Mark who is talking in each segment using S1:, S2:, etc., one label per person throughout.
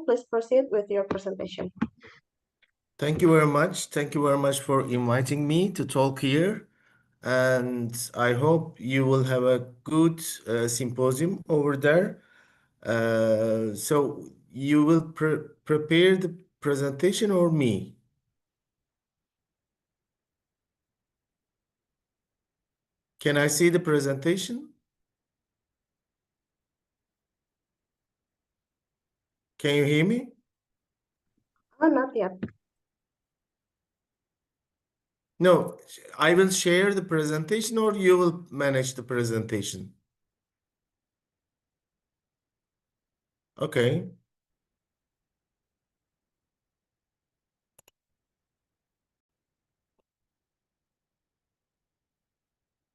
S1: Please proceed with your presentation.
S2: Thank you very much. Thank you very much for inviting me to talk here. And I hope you will have a good symposium over there. So you will prepare the presentation or me? Can I see the presentation? Can you hear me?
S1: Oh, not yet.
S2: No, I will share the presentation or you will manage the presentation. Okay.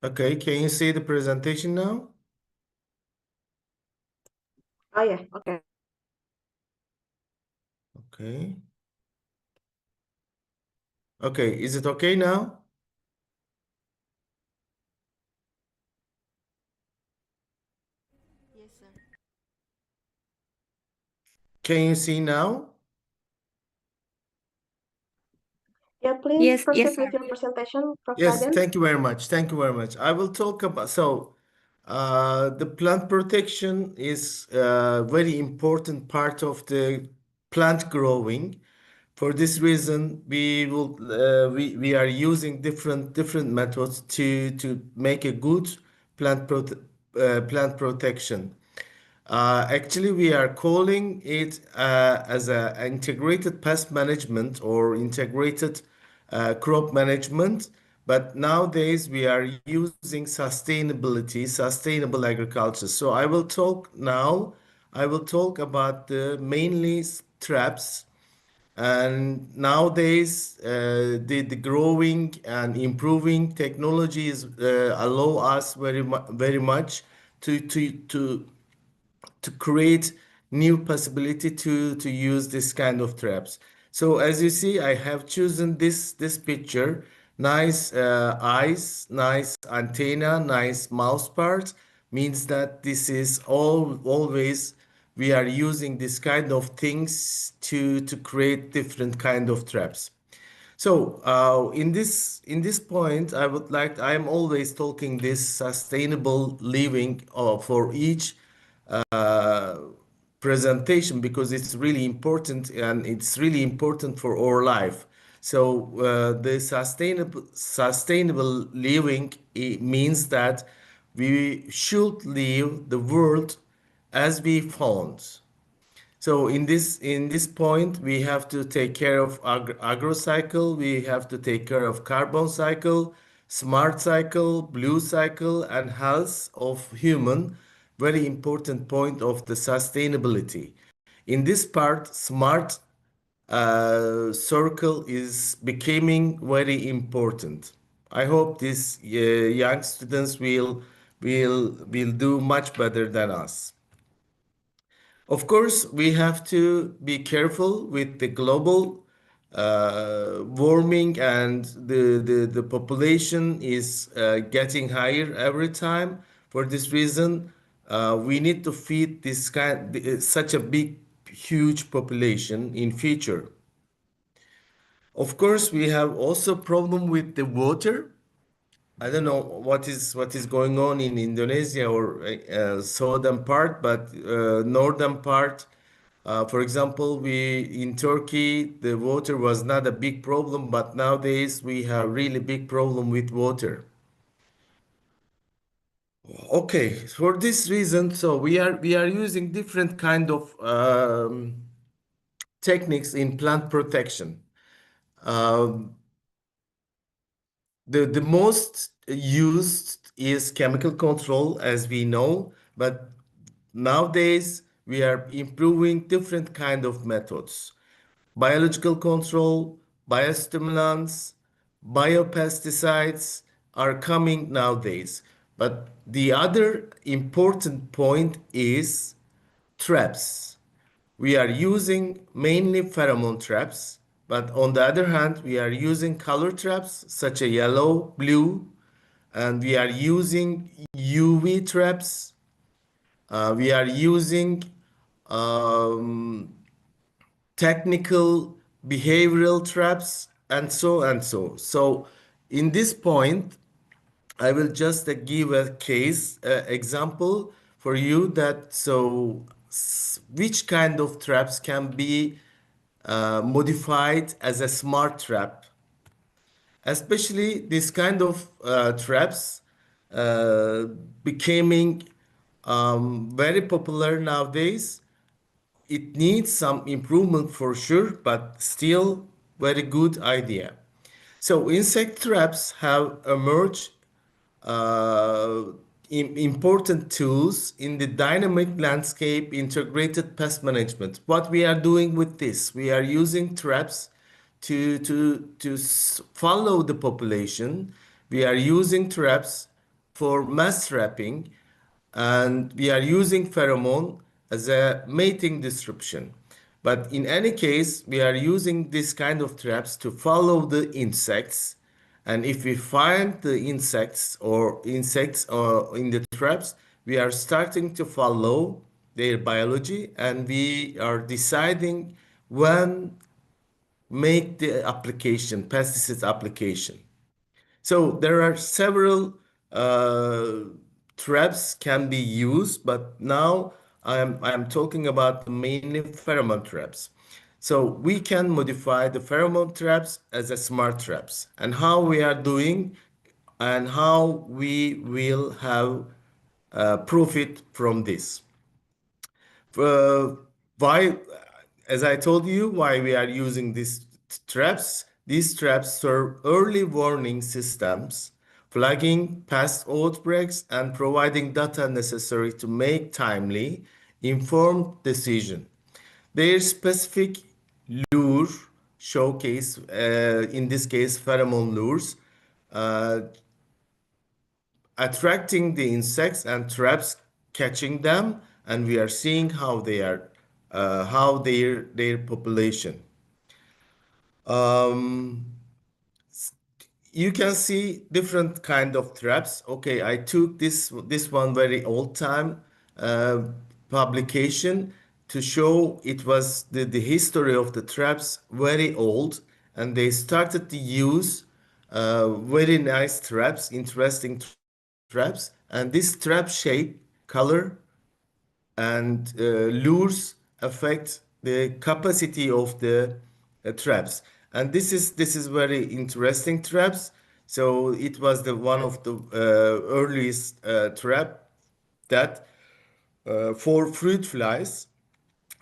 S2: Okay, can you see the presentation now?
S1: Oh, yeah, okay.
S2: Okay. Okay, is it okay now?
S3: Yes, sir.
S2: Can you see now?
S1: Yeah, please proceed with your presentation, Prof.
S2: Yes,
S1: Rajan.
S2: thank you very much. Thank you very much. I will talk about, the plant protection is a very important part of the plant growing. For this reason, we are using different methods to make a good plant protection. Actually, we are calling it as a integrated pest management or integrated crop management. But nowadays, we are using sustainability, sustainable agriculture. So I will talk now. I will talk about the mainly traps. And nowadays, the growing and improving technologies allow us very much to create new possibility to use this kind of traps. So as you see, I have chosen this picture. Nice eyes, nice antenna, nice mouse part means that this is always we are using this kind of things to create different kind of traps. So in this point, I am always talking this sustainable living for each uh, presentation because it's really important and it's really important for our life. So the sustainable living means that we should live the world as we found. So in this point, we have to take care of agro cycle, we have to take care of carbon cycle, smart cycle, blue cycle, and health of human. Very important point of the sustainability. In this part, smart circle is becoming very important. I hope these young students will do much better than us. Of course, we have to be careful with the global warming and the population is getting higher every time. For this reason, we need to feed such a big, huge population in future. Of course, we have also problem with the water. I don't know what is going on in Indonesia or southern part, but northern part, for example, we in Turkey the water was not a big problem, but nowadays we have really big problem with water. Okay, for this reason, so we are using different kind of techniques in plant protection. Um, the most used is chemical control, as we know, but nowadays we are improving different kind of methods. Biological control, biostimulants, biopesticides are coming nowadays. But the other important point is traps. We are using mainly pheromone traps, but on the other hand, we are using color traps such as yellow, blue, and we are using UV traps. We are using um, technical behavioral traps, and so and so. So in this point, I will just give a case example for you that which kind of traps can be modified as a smart trap, especially this kind of traps uh, becoming very popular nowadays. It needs some improvement for sure, but still very good idea. So insect traps have emerged uh, important tools in the dynamic landscape integrated pest management. What we are doing with this, we are using traps to follow the population. We are using traps for mass trapping, and we are using pheromone as a mating disruption. But in any case, we are using this kind of traps to follow the insects. And if we find the insects in the traps, we are starting to follow their biology, and we are deciding when make the application, pesticide application. So there are several uh, traps can be used, but now I'm talking about mainly pheromone traps. So we can modify the pheromone traps as a smart traps, and how we are doing, and how we will have profit from this. uh, why, as I told you, why we are using these traps. These traps serve early warning systems, flagging past outbreaks and providing data necessary to make timely, informed decision. Their specific lure showcase, in this case, pheromone lures, uh, attracting the insects and traps, catching them, and we are seeing how they are, how their population. Um, you can see different kind of traps. Okay, I took this one very old time uh, publication to show it was the history of the traps very old, and they started to use very nice traps, interesting traps, and this trap shape, color, and lures affect the capacity of the traps. And this is very interesting traps. So it was the one of the earliest trap that for fruit flies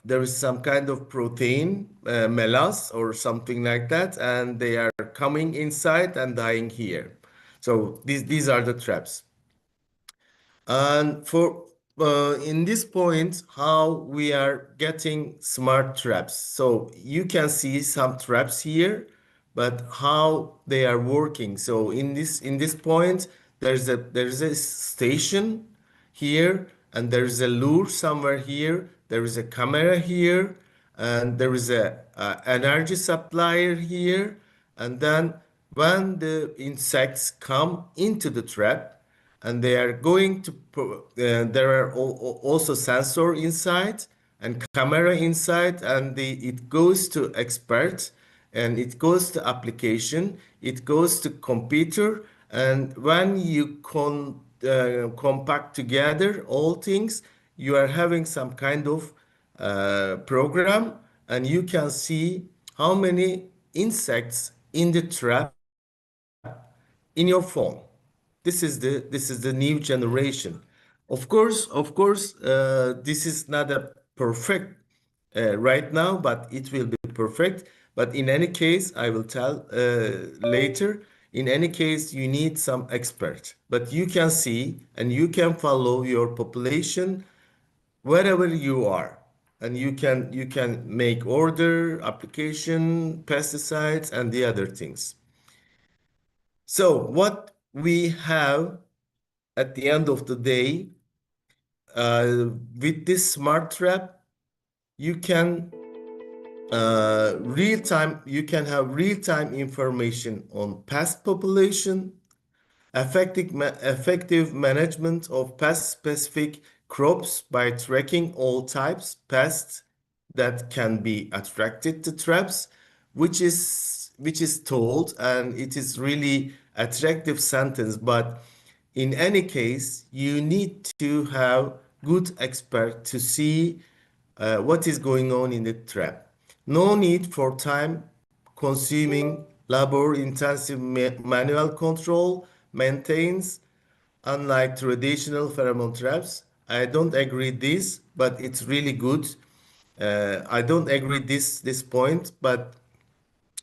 S2: there is some kind of protein, melas or something like that, and they are coming inside and dying here. So these are the traps. And for in this point, how we are getting smart traps. So you can see some traps here, but how they are working. So in this point, there's a station here, and there's a lure somewhere here. There is a camera here, and there is a energy supplier here. And then when the insects come into the trap, and they are going to there are also sensor inside and camera inside, and it goes to expert, and it goes to application, it goes to computer, and when you compact together all things, you are having some kind of program, and you can see how many insects in the trap in your phone. This is the new generation. Of course, this is not a perfect right now, but it will be perfect. But in any case, I will tell later. In any case, you need some expert, but you can see and you can follow your population wherever you are, and you can make order, application, pesticides, and the other things. So what we have at the end of the day, with this smart trap, you can you can have real-time information on pest population, effective management of pest-specific crops by tracking all types, pests, that can be attracted to traps, which is told, and it is really attractive sentence. But in any case, you need to have good expert to see what is going on in the trap. No need for time consuming, labor intensive manual control maintains, unlike traditional pheromone traps. I don't agree this, but it's really good. I don't agree this point, but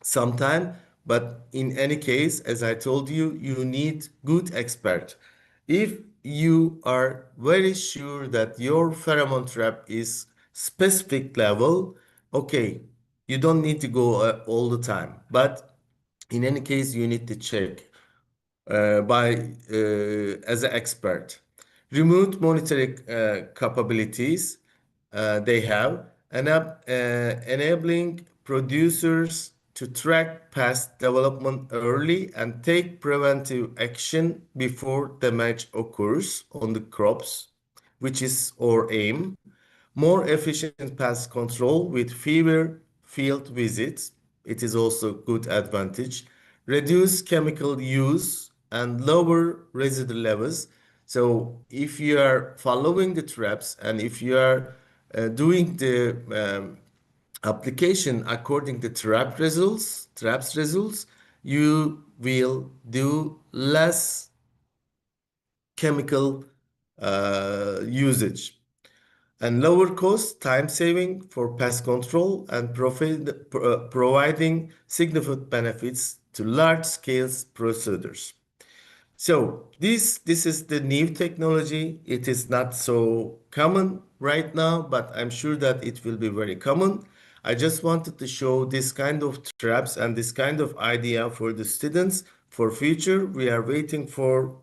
S2: sometime. But in any case, as I told you, you need good expert. If you are very sure that your pheromone trap is specific level, okay, you don't need to go all the time. But in any case, you need to check by as an expert. Remote monitoring capabilities they have, enabling producers to track pest development early and take preventive action before damage occurs on the crops, which is our aim. More efficient pest control with fewer field visits. It is also good advantage. Reduce chemical use and lower residue levels. So if you are following the traps and if you are doing the application according to traps results, you will do less chemical usage and lower cost, time saving for pest control and providing significant benefits to large scale procedures. So this is the new technology. It is not so common right now, but I'm sure that it will be very common. I just wanted to show this kind of traps and this kind of idea for the students for future. We are waiting for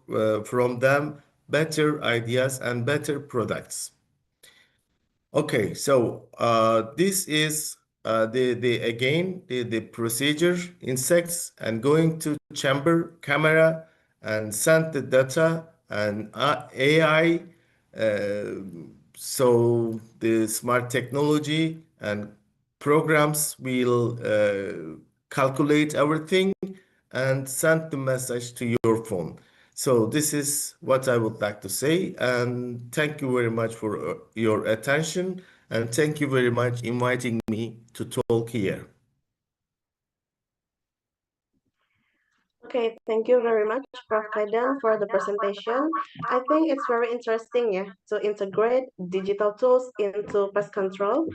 S2: from them better ideas and better products. Okay, so this is the again the procedure insects and going to chamber camera and send the data and AI. Uh, so the smart technology and programs will calculate everything and send the message to your phone. So this is what I would like to say, and thank you very much for your attention, and thank you very much inviting me to talk here.
S1: Okay, thank you very much, Prof. Kaidan, for the presentation. I think it's very interesting, yeah, to integrate digital tools into pest control.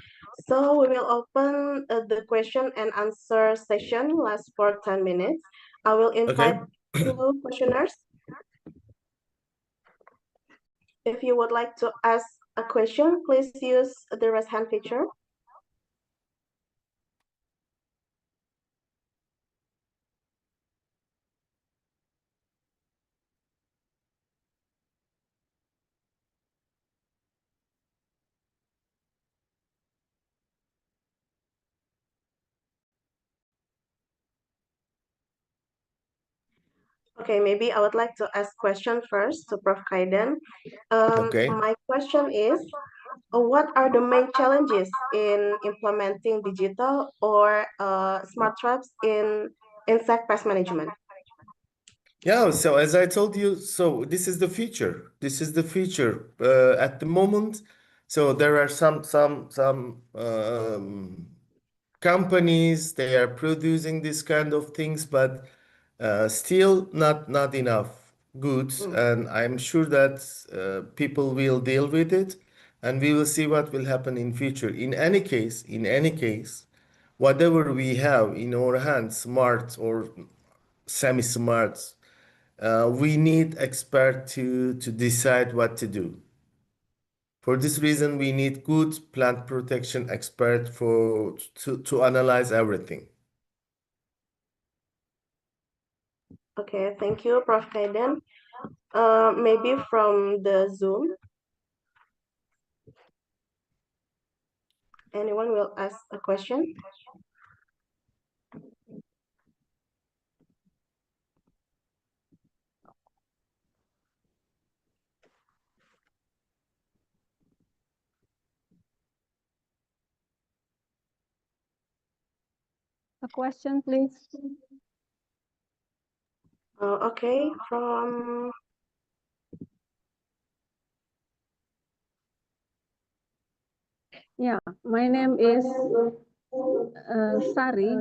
S1: So we will open the question and answer session, last for 10 minutes. I will invite
S2: Okay.
S1: two questioners. If you would like to ask a question, please use the raise hand feature. Okay, maybe I would like to ask question first to Prof. Kaidan.
S2: Okay.
S1: My question is, what are the main challenges in implementing digital or smart traps in insect pest management?
S2: Yeah, so as I told you, so this is the future. This is the future at the moment. So there are some companies they are producing this kind of things, but still not enough goods.
S1: Mm.
S2: And I'm sure that people will deal with it, and we will see what will happen in future. In any case, whatever we have in our hands, smart or semi-smart, we need expert to decide what to do. For this reason, we need good plant protection expert to analyze everything.
S1: Okay, thank you, Prof. Kaidan. Maybe from the Zoom, anyone will ask a question?
S3: a question, please?
S1: Okay, from
S3: Yeah, my name is Sari.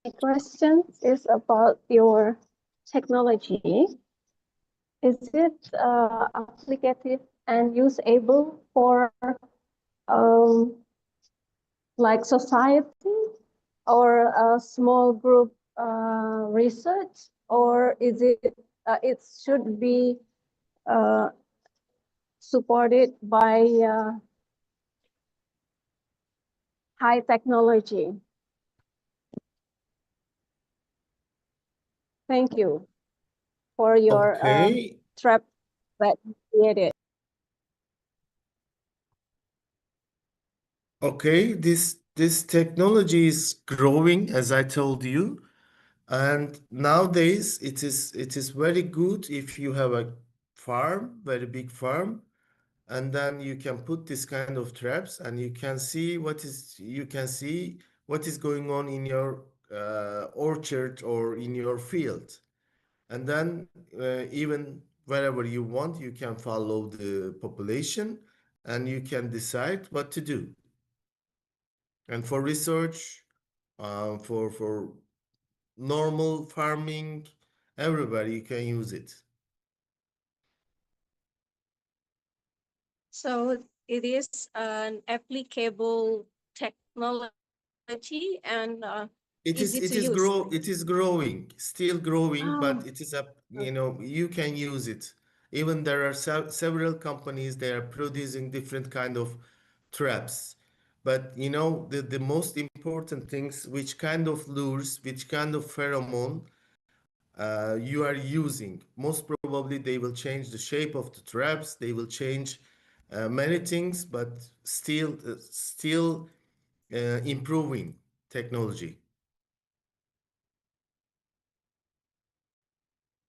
S3: My question is about your technology. Is it applicative and usable for um, like society or a small group research, or is it it should be uh, supported by high technology? Thank you for your
S2: Okay,
S3: trap that you created.
S2: okay. This technology is growing, as I told you, and nowadays it is very good if you have a farm, very big farm, and then you can put this kind of traps, and you can see what is going on in your orchard or in your field, and then even wherever you want, you can follow the population, and you can decide what to do. And for research, for normal farming, everybody can use it.
S3: So it is an applicable technology and
S2: It is
S3: easy
S2: it
S3: to
S2: is
S3: use.
S2: grow it is growing, still growing, but
S3: Oh,
S2: it is up,
S3: okay.
S2: you can use it. Even there are several companies, they are producing different kind of traps. But the most important things, which kind of lures, which kind of pheromone you are using. Most probably they will change the shape of the traps, they will change many things, but still improving technology.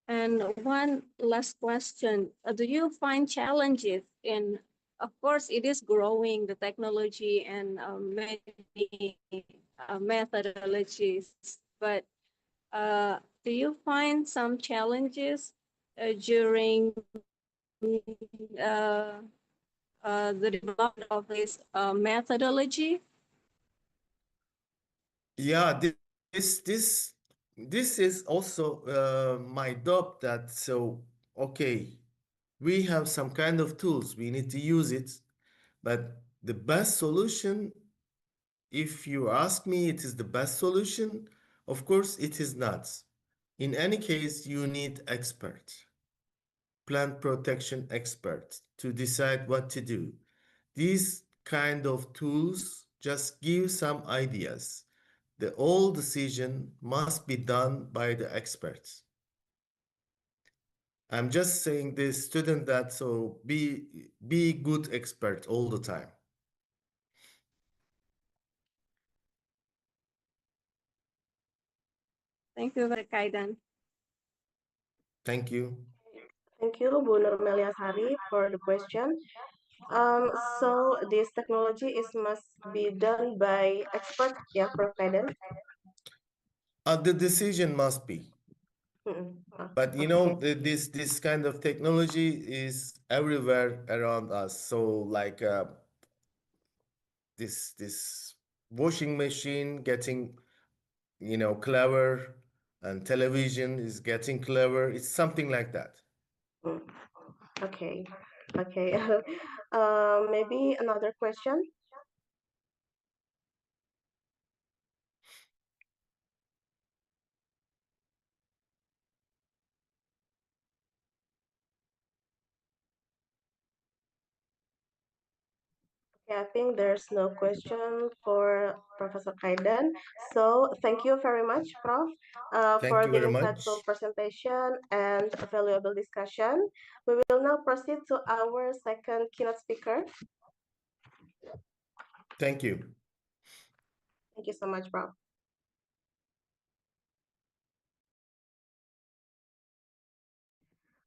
S3: And one last question. Do you find challenges in, of course, it is growing, the technology and many methodologies, but do you find some challenges during uh, the development of this methodology?
S2: Yeah, this is also my doubt, that so okay, we have some kind of tools, we need to use it, but the best solution, if you ask me, it is the best solution. Of course, it is not. In any case, you need experts, plant protection experts, to decide what to do. These kind of tools just give some ideas. The whole decision must be done by the experts. I'm just saying this student that so be good expert all the time.
S3: Thank you, Kaidan.
S2: Thank you.
S1: thank you, Bu Nurmelia Sari, for the question. Um, so this technology is must be done by expert, yeah, provided.
S2: The decision must be. But
S1: Okay.
S2: this kind of technology is everywhere around us. So like this washing machine getting clever, and television is getting clever. It's something like that.
S1: Mm, okay. Okay. Maybe another question. Yeah, I think there's no question for Professor Kaidan. So thank you very much, Prof,
S2: Thank
S1: for
S2: you
S1: the
S2: very
S1: insightful
S2: much.
S1: presentation and valuable discussion. We will now proceed to our second keynote speaker.
S2: Thank you.
S1: Thank you so much, Prof.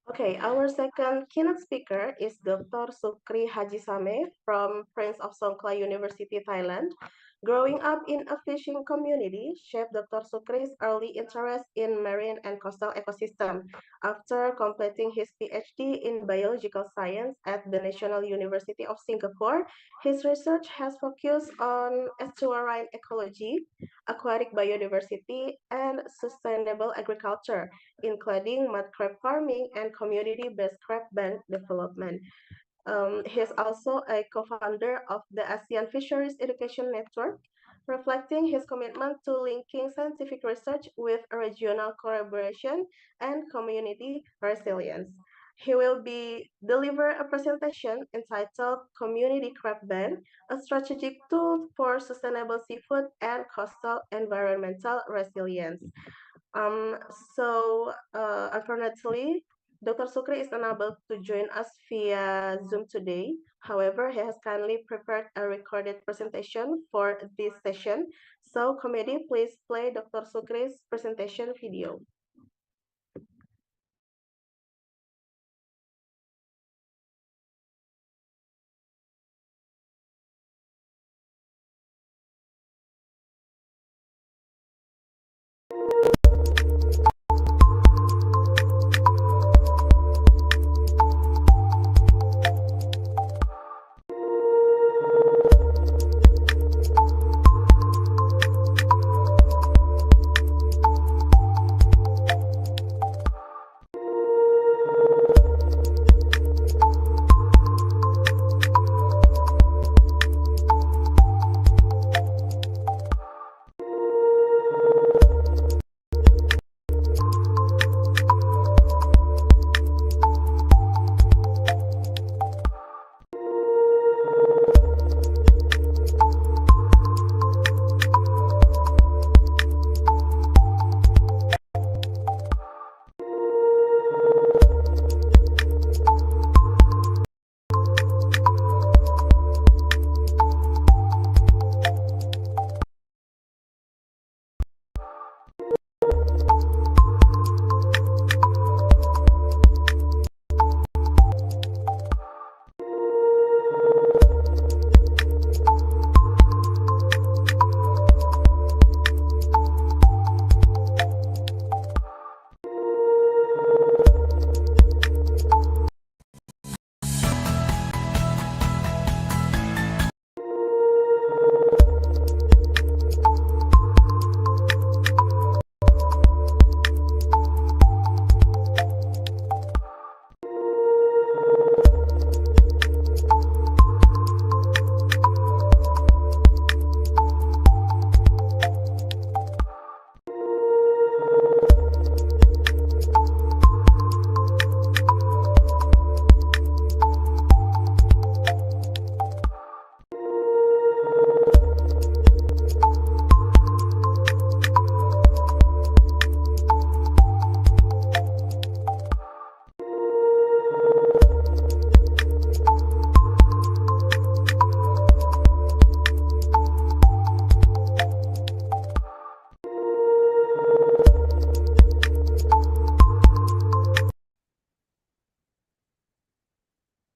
S1: Okay, our second keynote speaker is Dr. Sukri Hajisame from Prince of Songkhla University, Thailand. Growing up in a fishing community shaped Dr. Sukri's early interest in marine and coastal ecosystem. After completing his PhD in biological science at the National University of Singapore, his research has focused on estuarine ecology, aquatic biodiversity, and sustainable agriculture, including mud crab farming and community-based crab bank development. He's also a co-founder of the ASEAN Fisheries Education Network, reflecting his commitment to linking scientific research with regional collaboration and community resilience. He will be deliver a presentation entitled Community Crab Bank, a strategic tool for sustainable seafood and coastal environmental resilience. Um, Unfortunately, Dr. Sukri is unable to join us via Zoom today. However, he has kindly prepared a recorded presentation for this session. So, committee, please play Dr. Sukri's presentation video.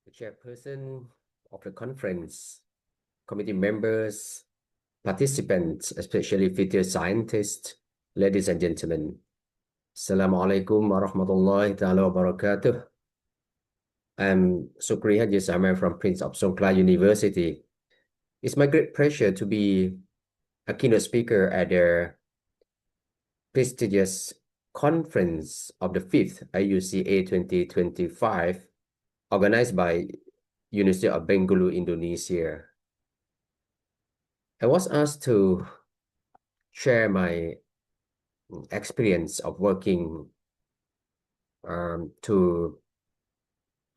S4: The chairperson of the conference, committee members, participants, especially future scientists, ladies and gentlemen. Assalamualaikum warahmatullahi ta'ala wabarakatuh. I'm Sukri Hajisame from Prince of Songkhla University. It's my great pleasure to be a keynote speaker at the prestigious conference of the 5th IUCA 2025, organized by University of Bengkulu, Indonesia. I was asked to share my experience of working to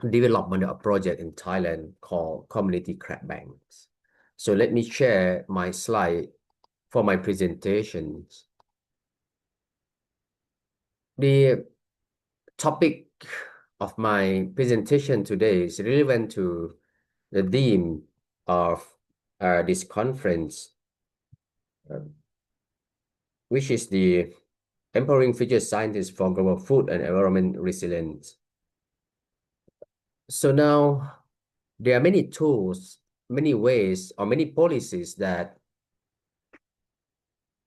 S4: development of a project in Thailand called Community Crab Banks. So let me share my slide for my presentations. The topic of my presentation today is relevant to the theme of this conference, which is the empowering future scientists for global food and environment resilience. So now there are many tools, many ways, or many policies that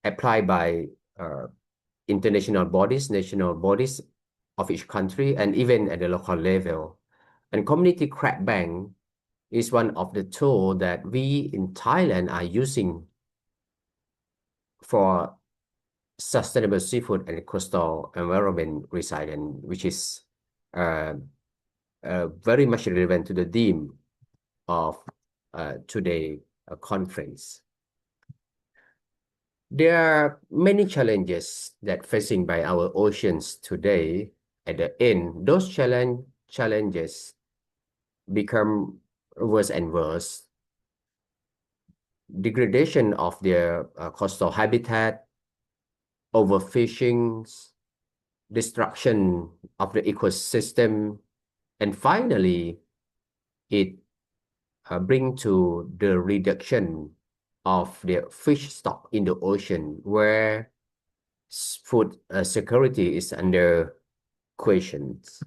S4: apply by international bodies, national bodies of each country, and even at the local level. And community crab bank is one of the tools that we in Thailand are using for sustainable seafood and coastal environment resilience, which is uh, very much relevant to the theme of today conference. There are many challenges that facing by our oceans today. At the end, those challenges become worse and worse. Degradation of their coastal habitat, overfishing, destruction of the ecosystem, and finally, it bring to the reduction of the fish stock in the ocean, where food security is under questions.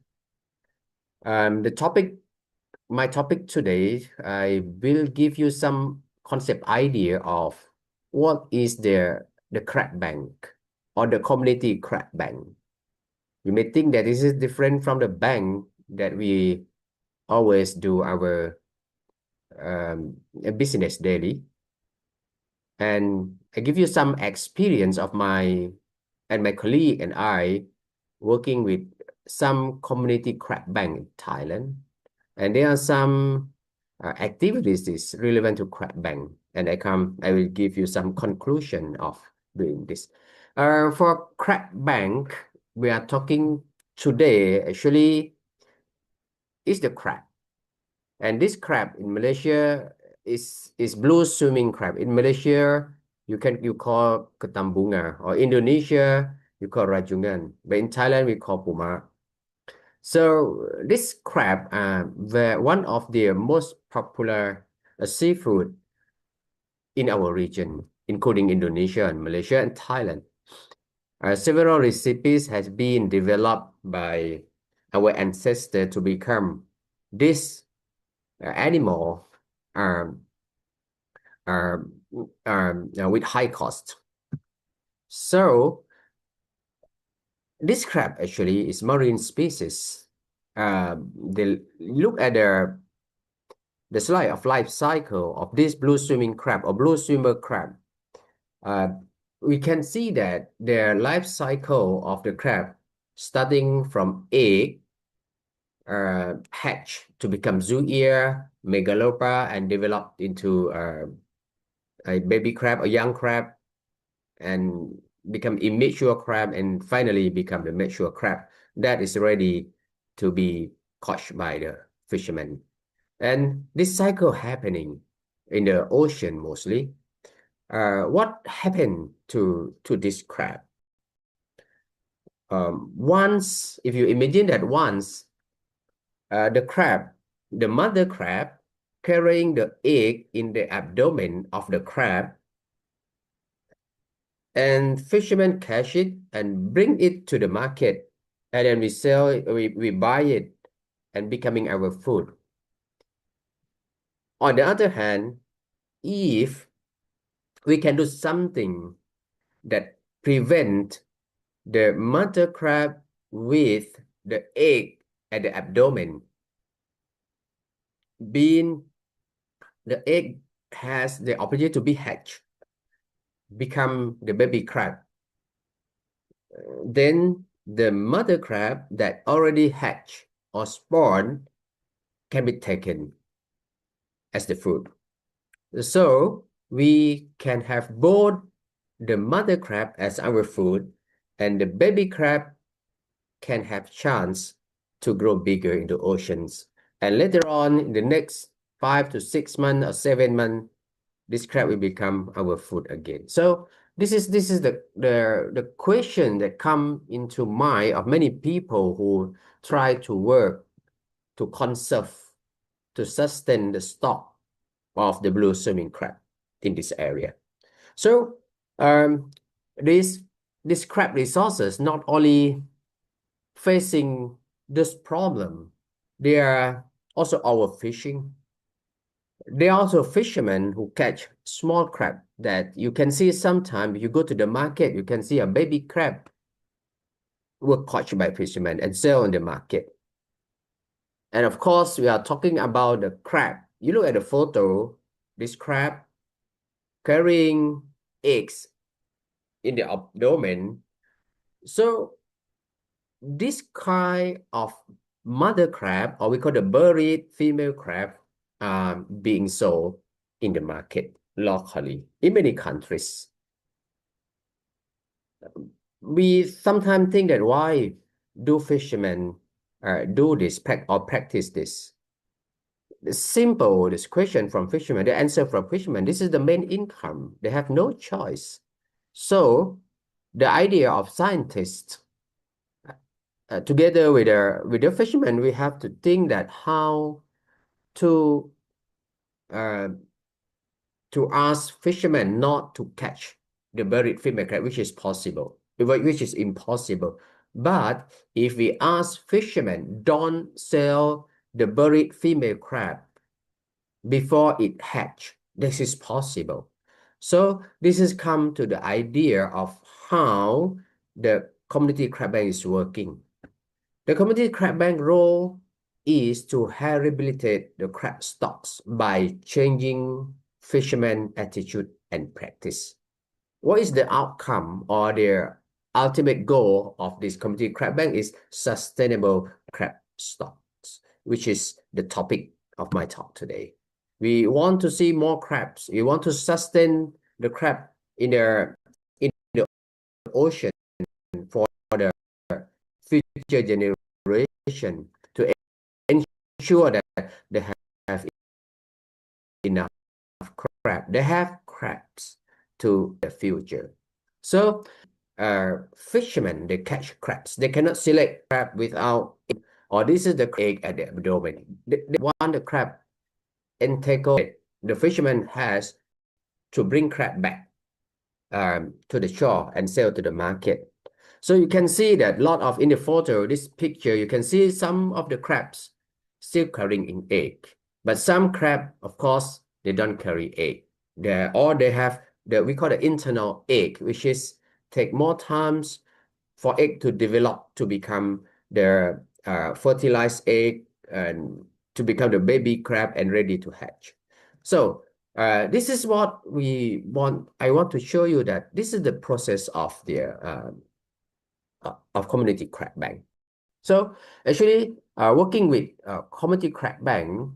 S4: My topic today, I will give you some concept idea of what is the crab bank or the community crab bank. You may think that this is different from the bank that we always do our business daily. And I give you some experience of my colleague and I working with some community crab bank in Thailand. And there are some activities is relevant to crab bank. And I will give you some conclusion of doing this. For crab bank, we are talking today actually is the crab. And this crab in Malaysia is blue swimming crab. In Malaysia, you call ketambunga, or Indonesia, you call rajungan. But in Thailand, we call puma. So this crab, one of the most popular seafood in our region, including Indonesia and Malaysia and Thailand. Several recipes has been developed by our ancestor to become this animal with high cost. So this crab actually is marine species. They look at the slide of life cycle of this blue swimming crab or blue swimmer crab. We can see that their life cycle of the crab starting from egg, hatch to become zooear, megalopa, and develop into a baby crab, a young crab, and become immature crab, and finally become the mature crab that is ready to be caught by the fishermen. And this cycle happening in the ocean mostly. What happened to this crab? Once, if you imagine that once the mother crab carrying the egg in the abdomen of the crab, and fishermen catch it and bring it to the market, and then we sell it, we buy it and becoming our food. On the other hand, if we can do something that prevent the mother crab with the egg at the abdomen, being the egg has the opportunity to be hatched, become the baby crab, then the mother crab that already hatched or spawned can be taken as the food. So we can have both the mother crab as our food, and the baby crab can have chance to grow bigger in the oceans. And later on, in the next 5 to 6 months or 7 months, this crab will become our food again. So this is the question that come into mind of many people who try to work to conserve, to sustain the stock of the blue swimming crab in this area. So this crab resources not only facing this problem, they are also overfishing. There are also fishermen who catch small crab that you can see sometimes. You go to the market, you can see a baby crab were caught by fishermen and sell on the market. And of course, we are talking about the crab. You look at the photo, this crab carrying eggs in the abdomen. So this kind of mother crab, or we call the buried female crab, being sold in the market locally in many countries. We sometimes think that why do fishermen do this or practice this? This question from fishermen, the answer from fishermen, this is the main income. They have no choice. So the idea of scientists, together with the fishermen, we have to think that how to ask fishermen not to catch the buried female crab, which is possible, which is impossible. But if we ask fishermen, don't sell the buried female crab before it hatch, this is possible. So this has come to the idea of how the community crab bank is working. The community crab bank role is to rehabilitate the crab stocks by changing fishermen attitude and practice. What is the outcome or the ultimate goal of this community crab bank is sustainable crab stocks, which is the topic of my talk today. We want to see more crabs. We want to sustain the crab in the ocean for the future generation to ensure that they have enough crab. They have crabs to the future. So fishermen, they catch crabs. They cannot select crab without egg, or this is the egg at the abdomen. They want the crab entangled. The fisherman has to bring crab back to the shore and sell to the market. So you can see that in the photo, this picture, you can see some of the crabs still carrying an egg. But some crab, of course, they don't carry egg. They have we call the internal egg, which is take more times for egg to develop to become the fertilized egg and to become the baby crab and ready to hatch. So this is what we want. I want to show you that this is the process of the community crab bank. So actually, working with community crab bank,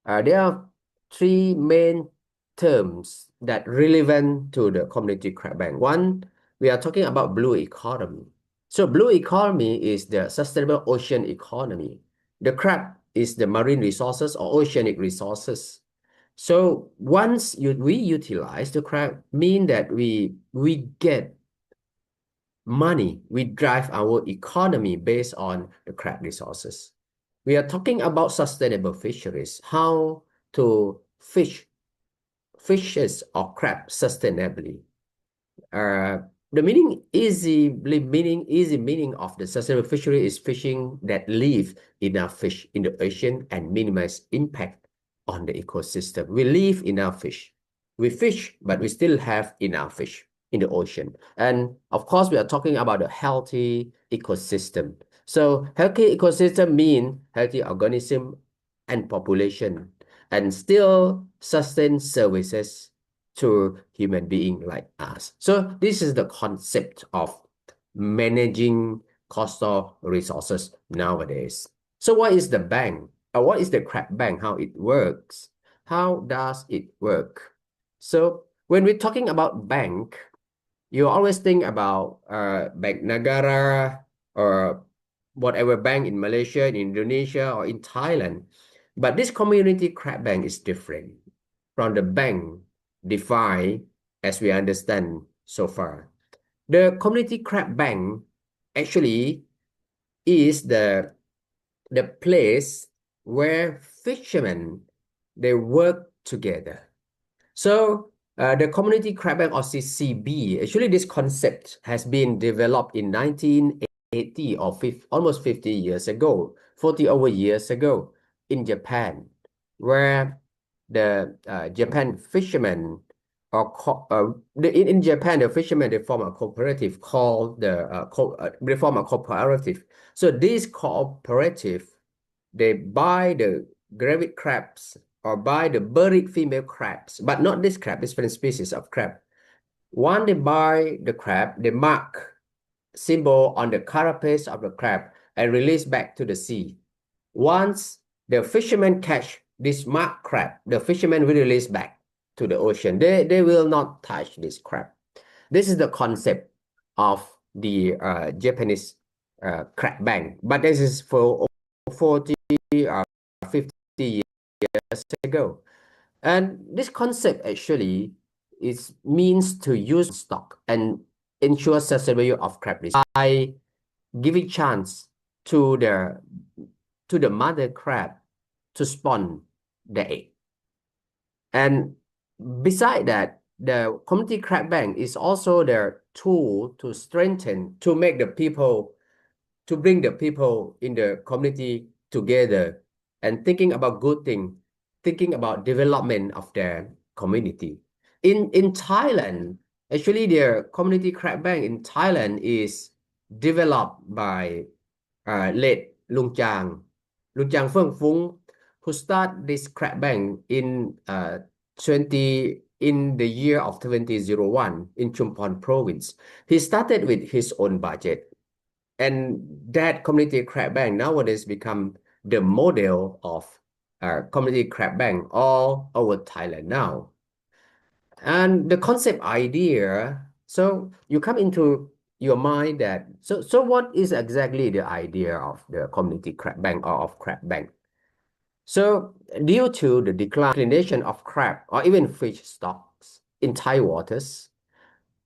S4: there are three main terms that relevant to the community crab bank. One, we are talking about blue economy. So blue economy is the sustainable ocean economy. The crab is the marine resources or oceanic resources. So once we utilize the crab, mean that we get money, we drive our economy based on the crab resources. We are talking about sustainable fisheries, how to fishes or crab sustainably. The easy meaning of the sustainable fishery is fishing that leave enough fish in the ocean and minimize impact on the ecosystem. We leave enough fish. We fish, but we still have enough fish in the ocean. And of course, we are talking about a healthy ecosystem. So healthy ecosystem means healthy organism and population, and still sustain services to human being like us. So this is the concept of managing coastal resources nowadays. So what is the bank? Or what is the crab bank? How it works? How does it work? So when we're talking about bank, you always think about Bank Negara or whatever bank in Malaysia, in Indonesia, or in Thailand. But this community crab bank is different from the bank defined as we understand so far. The community crab bank actually is the place where fishermen, they work together. So the community crab bank or CCB, actually this concept has been developed in 1980 or almost 50 years ago, 40 over years ago in Japan, where the Japan fishermen in Japan, the fishermen, they form a cooperative called they form a cooperative. So this cooperative, they buy the gravid crabs or buy the buried female crabs, but not this crab, different species of crab. Once they buy the crab, they mark symbol on the carapace of the crab and release back to the sea. Once the fishermen catch this marked crab, the fishermen will release back to the ocean. They will not touch this crab. This is the concept of the Japanese crab bank. But this is for 40 or 50 years ago. And this concept actually means to use stock and ensure sustainability of crab by giving chance to the mother crab to spawn the egg. And beside that, the community crab bank is also their tool to strengthen, to make the people, to bring the people in the community together and thinking about good things, thinking about development of their community. In Thailand, actually their community crab bank in Thailand is developed by late Lung Chang Pheng Phung, who started this crab bank in the year of 2001 in Chumphon province. He started with his own budget, and that community crab bank nowadays become the model of community crab bank all over Thailand now. And the concept idea, so you come into your mind that, so what is exactly the idea of the community crab bank or of crab bank? So due to the declination of crab or even fish stocks in Thai waters,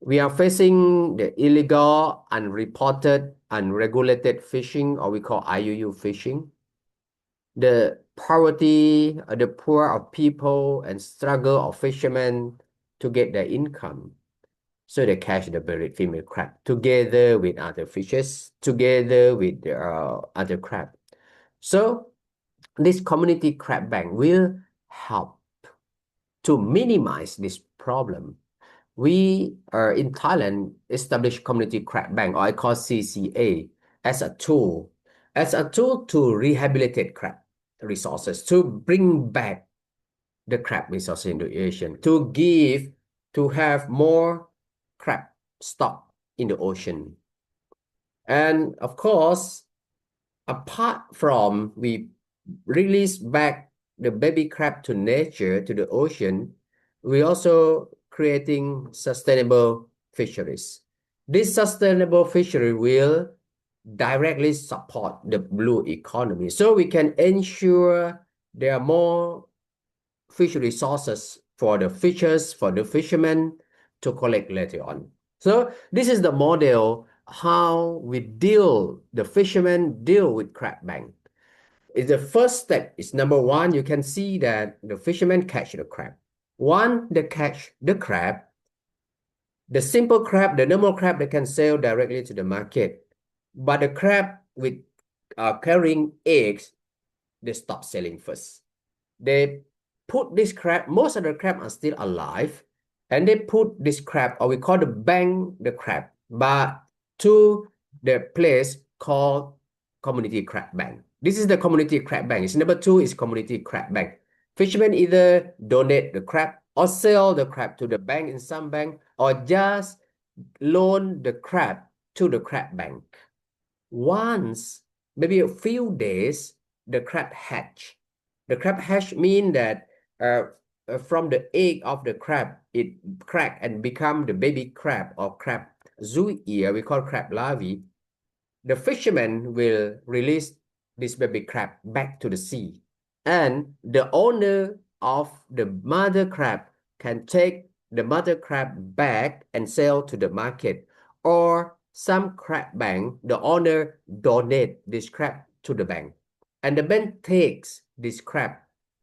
S4: we are facing the illegal, unreported, unregulated fishing, or we call IUU fishing, the poverty, the poor of people, and struggle of fishermen to get their income. So they catch the buried female crab together with other fishes, together with the other crab. So this community crab bank will help to minimize this problem. We are in Thailand established community crab bank, or I call CCA, as a tool to rehabilitate crab resources, to bring back the crab resources into the ocean, to have more crab stock in the ocean. And of course, apart from we release back the baby crab to nature, to the ocean, we also creating sustainable fisheries. This sustainable fishery will directly support the blue economy. So we can ensure there are more fish resources for the fishers, for the fishermen to collect later on. So this is the model how the fishermen deal with crab bank. The first step is number one, you can see that the fishermen catch the crab. One, they catch the crab. The simple crab, the normal crab, they can sell directly to the market. But the crab with carrying eggs, they stop selling first. They put this crab, most of the crab are still alive, and they put this crab, or we call the crab, but to the place called community crab bank. This is the community crab bank. Number two is community crab bank. Fishermen either donate the crab or sell the crab to the bank in some bank, or just loan the crab to the crab bank. Once, maybe a few days, the crab hatch. The crab hatch means that from the egg of the crab, it crack and become the baby crab or crab zooea, we call crab larvae. The fisherman will release this baby crab back to the sea. And the owner of the mother crab can take the mother crab back and sell to the market. Or some crab bank, the owner donate this crab to the bank. And the bank takes this crab,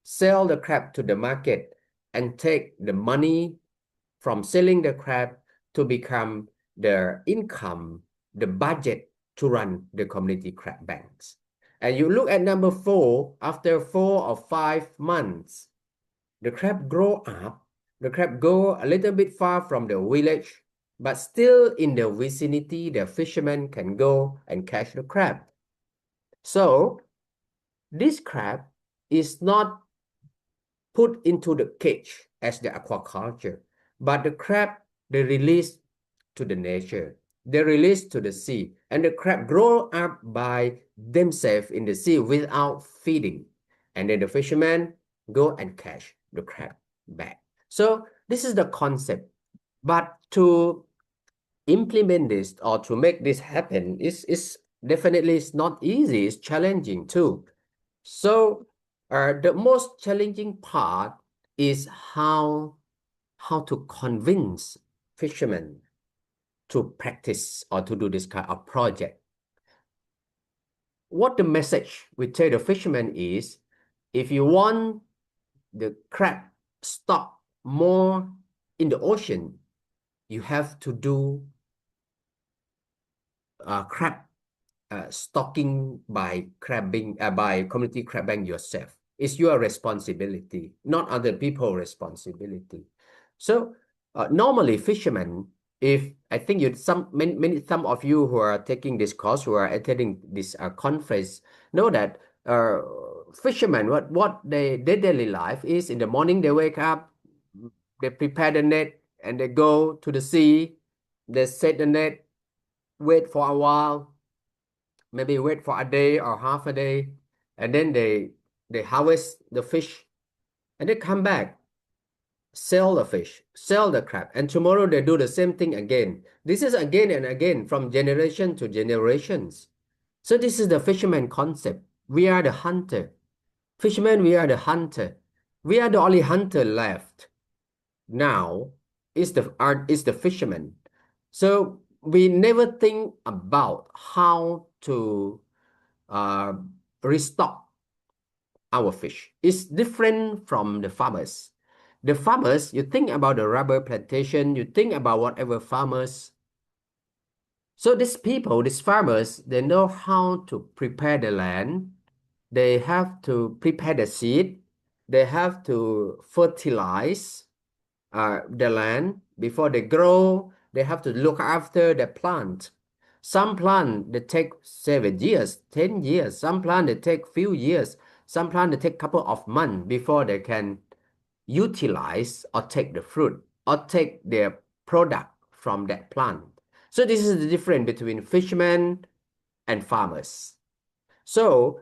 S4: sell the crab to the market, and take the money from selling the crab to become their income, the budget to run the community crab banks. And you look at number 4, after 4 or 5 months, the crab grow up, the crab go a little bit far from the village, but still in the vicinity, the fishermen can go and catch the crab. So this crab is not put into the cage as the aquaculture, but the crab, they release to the nature. They release to the sea, and the crab grow up by themselves in the sea without feeding. And then the fishermen go and catch the crab back. So this is the concept. But to implement this or to make this happen is definitely it's not easy. It's challenging too. So the most challenging part is how to convince fishermen to practice or to do this kind of project. What the message we tell the fishermen is, if you want the crab stock more in the ocean, you have to do crab stocking by community crab bank yourself. It's your responsibility, not other people's responsibility. So normally fishermen, if I think some of you who are taking this course, who are attending this conference, know that fishermen, what their daily life is, in the morning they wake up, they prepare the net and they go to the sea, they set the net, wait for a while, maybe wait for a day or half a day, and then they harvest the fish and they come back, sell the fish, sell the crab, and tomorrow they do the same thing again. This is again and again from generation to generations. So this is the fisherman concept. We are the hunter. Fishermen, we are the hunter. We are the only hunter left. Now is the fisherman. So we never think about how to restock our fish. It's different from the farmers. The farmers, you think about the rubber plantation, you think about whatever farmers. So these people, these farmers, they know how to prepare the land. They have to prepare the seed. They have to fertilize the land before they grow. They have to look after the plant. Some plant, they take 7 years, 10 years. Some plant, they take few years. Some plant, they take couple of months before they can utilize or take the fruit or take their product from that plant. So this is the difference between fishermen and farmers. So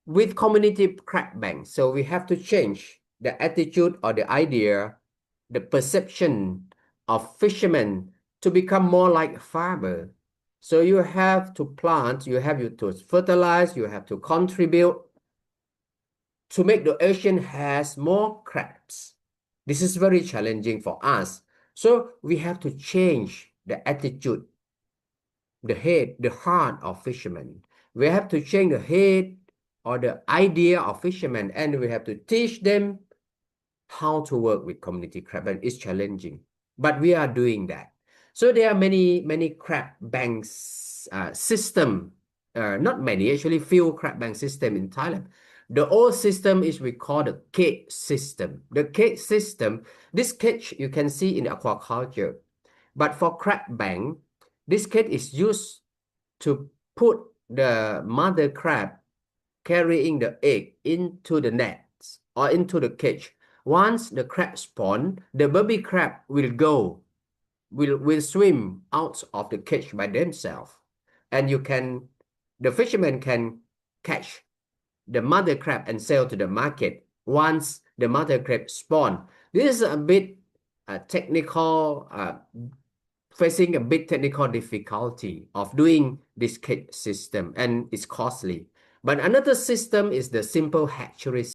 S4: with community crab banks, so we have to change the attitude or the idea, the perception of fishermen to become more like farmer. So you have to plant, you have to fertilize, you have to contribute to make the ocean has more crabs. This is very challenging for us. So we have to change the attitude, the head, the heart of fishermen. We have to change the head or the idea of fishermen, and we have to teach them how to work with community crab, and it's challenging, but we are doing that. So there are many crab banks system, not many, actually few crab bank system in Thailand. The old system is we call the cage system. The cage system, this cage you can see in aquaculture, but for crab bank, this cage is used to put the mother crab carrying the egg into the nets or into the cage. Once the crab spawn, the baby crab will swim out of the cage by themselves. And the fisherman can catch the mother crab and sell to the market once the mother crab spawn. This is a bit technical, facing a big technical difficulty of doing this cage system, and it's costly. But another system is the simple hatchery